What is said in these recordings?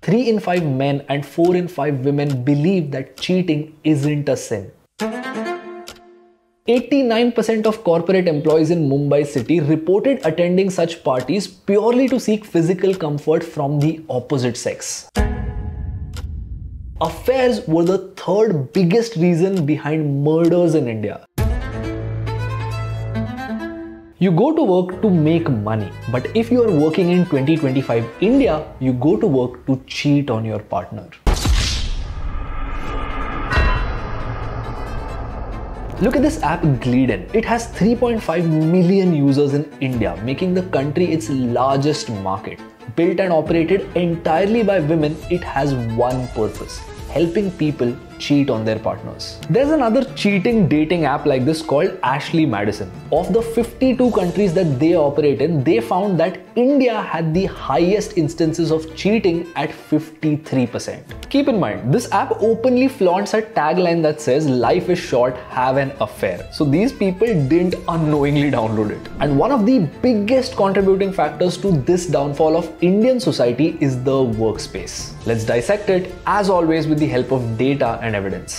3 in 5 men and 4 in 5 women believe that cheating isn't a sin. 89% of corporate employees in Mumbai city reported attending such parties purely to seek physical comfort from the opposite sex. Affairs were the third biggest reason behind murders in India. You go to work to make money, but if you are working in 2025 India, you go to work to cheat on your partner. Look at this app Gliden. It has 3.5 million users in India, making the country its largest market. Built and operated entirely by women, it has one purpose: helping people cheat on their partners. There's another cheating dating app like this called Ashley Madison. Of the 52 countries that they operate in, they found that India had the highest instances of cheating at 53%. Keep in mind, this app openly flaunts a tagline that says, "Life is short, have an affair." So these people didn't unknowingly download it. And one of the biggest contributing factors to this downfall of Indian society is the workspace. Let's dissect it, as always, with the help of data and evidence.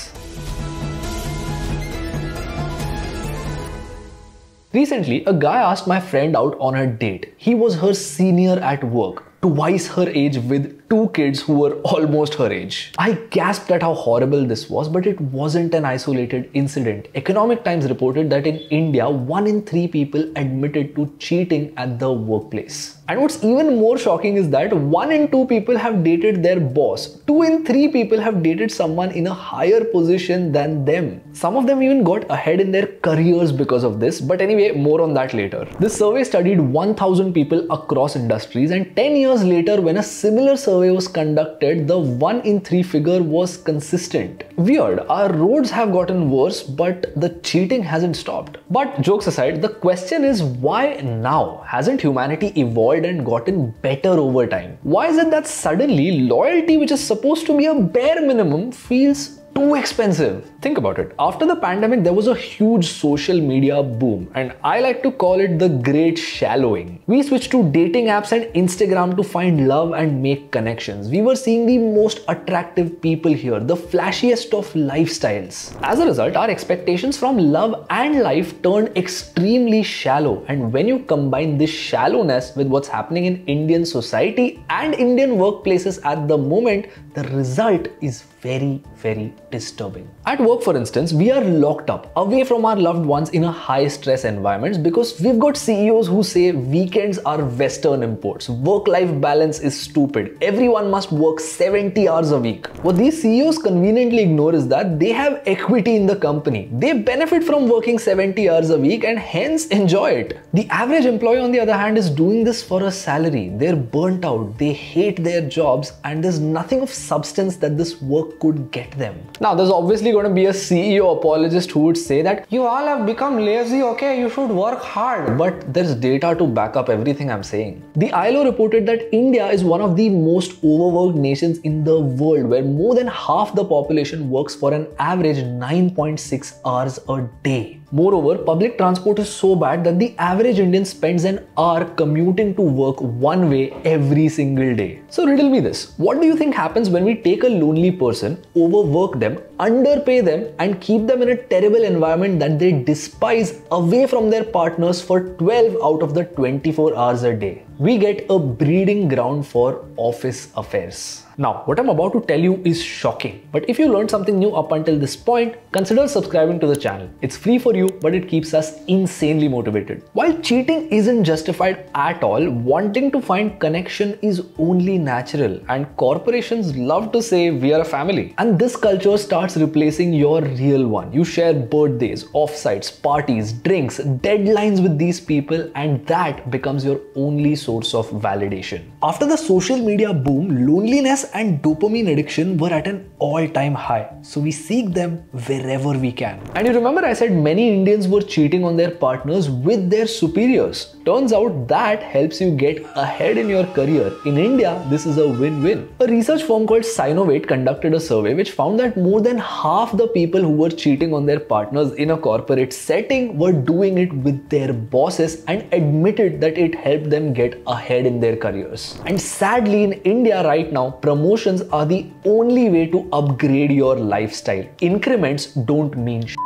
Recently, a guy asked my friend out on a date. He was her senior at work, twice her age, with 2 kids who were almost her age. I gasped at how horrible this was, but it wasn't an isolated incident. Economic Times reported that in India, 1 in 3 people admitted to cheating at the workplace. And what's even more shocking is that 1 in 2 people have dated their boss. 2 in 3 people have dated someone in a higher position than them. Some of them even got ahead in their careers because of this, but anyway, more on that later. This survey studied 1,000 people across industries, and 10 years later, when a similar survey was conducted, the 1 in 3 figure was consistent. Weird, our roads have gotten worse, but the cheating hasn't stopped. But jokes aside, the question is, why now? Hasn't humanity evolved and gotten better over time? Why is it that suddenly loyalty, which is supposed to be a bare minimum, feels too expensive? Think about it. After the pandemic, there was a huge social media boom, and I like to call it the great shallowing. We switched to dating apps and Instagram to find love and make connections. We were seeing the most attractive people here, the flashiest of lifestyles. As a result, our expectations from love and life turned extremely shallow, and when you combine this shallowness with what's happening in Indian society and Indian workplaces at the moment, the result is very, very disturbing. At work, for instance, we are locked up away from our loved ones in a high stress environment because we've got CEOs who say weekends are Western imports. Work-life balance is stupid. Everyone must work 70 hours a week. What these CEOs conveniently ignore is that they have equity in the company. They benefit from working 70 hours a week and hence enjoy it. The average employee, on the other hand, is doing this for a salary. They're burnt out, they hate their jobs, and there's nothing of substance that this work could get them. Now, there's obviously going to be a CEO apologist who would say that you all have become lazy, okay, you should work hard. But there's data to back up everything I'm saying. The ILO reported that India is one of the most overworked nations in the world, where more than half the population works for an average 9.6 hours a day. Moreover, public transport is so bad that the average Indian spends an hour commuting to work one way every single day. So riddle me this. What do you think happens when we take a lonely person, overwork them, underpay them, and keep them in a terrible environment that they despise away from their partners for 12 out of the 24 hours a day? We get a breeding ground for office affairs. Now, what I'm about to tell you is shocking, but if you learned something new up until this point, consider subscribing to the channel. It's free for you, but it keeps us insanely motivated. While cheating isn't justified at all, wanting to find connection is only natural, and corporations love to say we are a family. And this culture starts replacing your real one. You share birthdays, offsites, parties, drinks, deadlines with these people, and that becomes your only source of validation. After the social media boom, loneliness and dopamine addiction were at an all-time high, so we seek them wherever we can. And you remember I said many Indians were cheating on their partners with their superiors. Turns out that helps you get ahead in your career. In India, this is a win-win. A research firm called Sinovate conducted a survey which found that more than half the people who were cheating on their partners in a corporate setting were doing it with their bosses and admitted that it helped them get ahead in their careers. And sadly, in India right now, promotions are the only way to upgrade your lifestyle. Increments don't mean shit.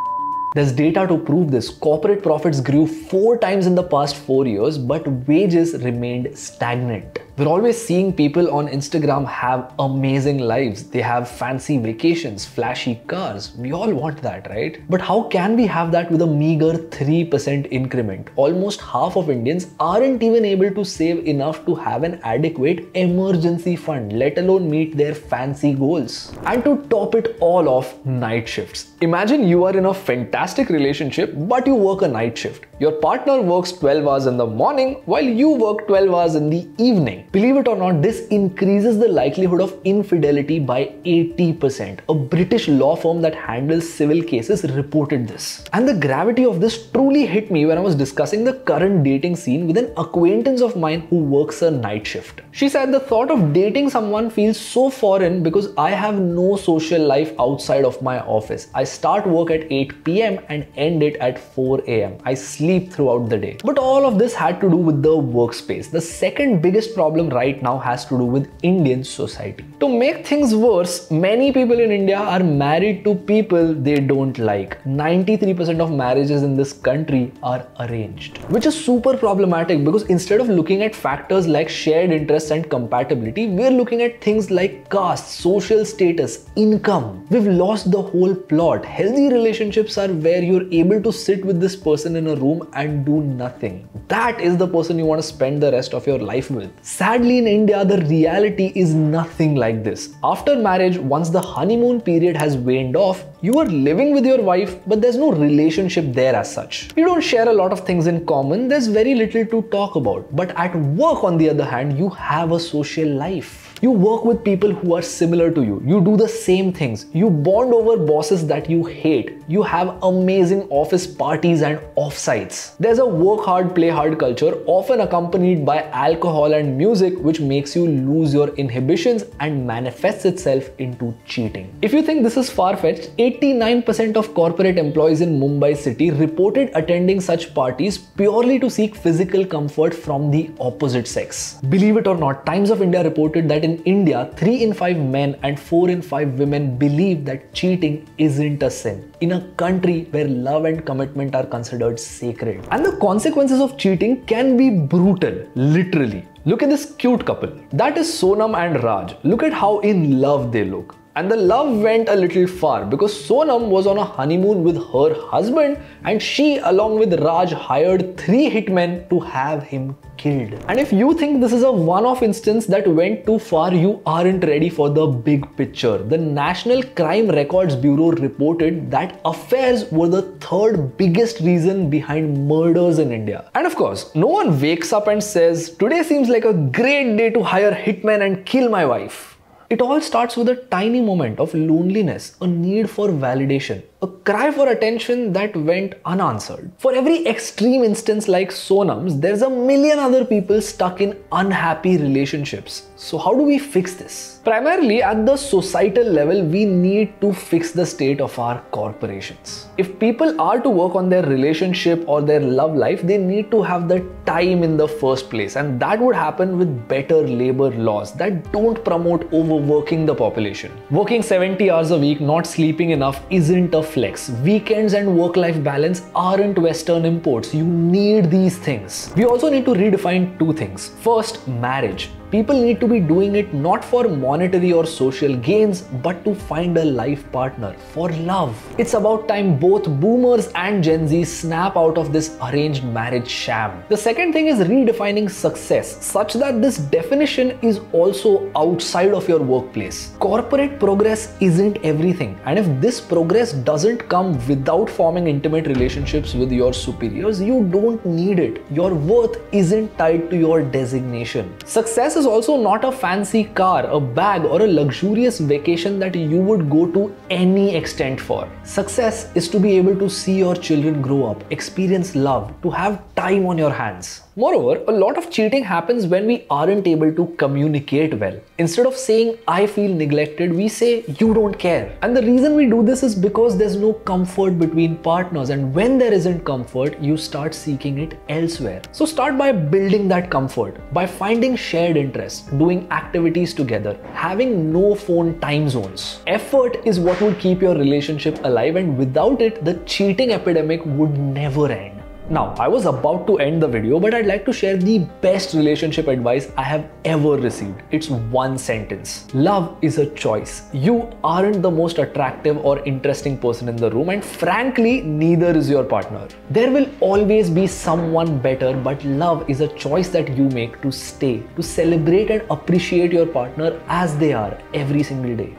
There's data to prove this. Corporate profits grew 4 times in the past 4 years, but wages remained stagnant. We're always seeing people on Instagram have amazing lives. They have fancy vacations, flashy cars. We all want that, right? But how can we have that with a meager 3% increment? Almost half of Indians aren't even able to save enough to have an adequate emergency fund, let alone meet their fancy goals. And to top it all off, night shifts. Imagine you are in a fantastic relationship, but you work a night shift. Your partner works 12 hours in the morning while you work 12 hours in the evening. Believe it or not, this increases the likelihood of infidelity by 80%. A British law firm that handles civil cases reported this. And the gravity of this truly hit me when I was discussing the current dating scene with an acquaintance of mine who works a night shift. She said the thought of dating someone feels so foreign because I have no social life outside of my office. I start work at 8 p.m. and end it at 4 a.m. I sleep throughout the day. But all of this had to do with the workspace. The second biggest problem right now has to do with Indian society. To make things worse, many people in India are married to people they don't like. 93% of marriages in this country are arranged, which is super problematic because instead of looking at factors like shared interests and compatibility, we're looking at things like caste, social status, income. We've lost the whole plot. Healthy relationships are where you're able to sit with this person in a room and do nothing. That is the person you want to spend the rest of your life with. Sadly, in India, the reality is nothing like this. After marriage, once the honeymoon period has waned off, you are living with your wife, but there's no relationship there as such. You don't share a lot of things in common, there's very little to talk about. But at work, on the other hand, you have a social life. You work with people who are similar to you. You do the same things. You bond over bosses that you hate. You have amazing office parties and offsites. There's a work hard, play hard culture, often accompanied by alcohol and music, which makes you lose your inhibitions and manifests itself into cheating. If you think this is far-fetched, 89% of corporate employees in Mumbai city reported attending such parties purely to seek physical comfort from the opposite sex. Believe it or not, Times of India reported that in India, 3 in 5 men and 4 in 5 women believe that cheating isn't a sin, in a country where love and commitment are considered sacred. And the consequences of cheating can be brutal, literally. Look at this cute couple. That is Sonam and Raj. Look at how in love they look. And the love went a little far because Sonam was on a honeymoon with her husband and she, along with Raj, hired 3 hitmen to have him killed. And if you think this is a one-off instance that went too far, you aren't ready for the big picture. The National Crime Records Bureau reported that affairs were the 3rd biggest reason behind murders in India. And of course, no one wakes up and says, "Today seems like a great day to hire hitmen and kill my wife." It all starts with a tiny moment of loneliness, a need for validation, a cry for attention that went unanswered. For every extreme instance like Sonam's, there's a million other people stuck in unhappy relationships. So how do we fix this? Primarily at the societal level, we need to fix the state of our corporations. If people are to work on their relationship or their love life, they need to have the time in the first place, and that would happen with better labor laws that don't promote overworking the population. Working 70 hours a week, not sleeping enough isn't a flex. Weekends and work-life balance aren't Western imports. You need these things. We also need to redefine 2 things. First, marriage. People need to be doing it not for monetary or social gains, but to find a life partner, for love. It's about time both boomers and Gen Z snap out of this arranged marriage sham. The second thing is redefining success, such that this definition is also outside of your workplace. Corporate progress isn't everything, and if this progress doesn't come without forming intimate relationships with your superiors, you don't need it. Your worth isn't tied to your designation. Success is also not a fancy car, a bag, or a luxurious vacation that you would go to any extent for. Success is to be able to see your children grow up, experience love, to have time on your hands. Moreover, a lot of cheating happens when we aren't able to communicate well. Instead of saying, I feel neglected, we say, you don't care. And the reason we do this is because there's no comfort between partners. And when there isn't comfort, you start seeking it elsewhere. So start by building that comfort, by finding shared interests, doing activities together, having no phone time zones. Effort is what would keep your relationship alive, and without it, the cheating epidemic would never end. Now, I was about to end the video, but I'd like to share the best relationship advice I have ever received. It's one sentence. Love is a choice. You aren't the most attractive or interesting person in the room, and frankly, neither is your partner. There will always be someone better, but love is a choice that you make to stay, to celebrate and appreciate your partner as they are every single day.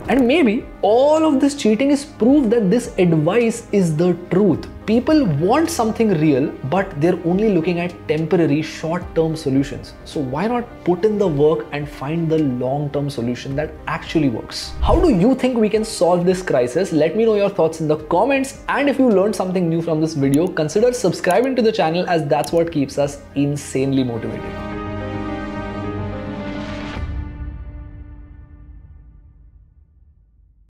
And maybe all of this cheating is proof that this advice is the truth. People want something real, but they're only looking at temporary, short-term solutions. So why not put in the work and find the long-term solution that actually works? How do you think we can solve this crisis? Let me know your thoughts in the comments. And if you learned something new from this video, consider subscribing to the channel, as that's what keeps us insanely motivated.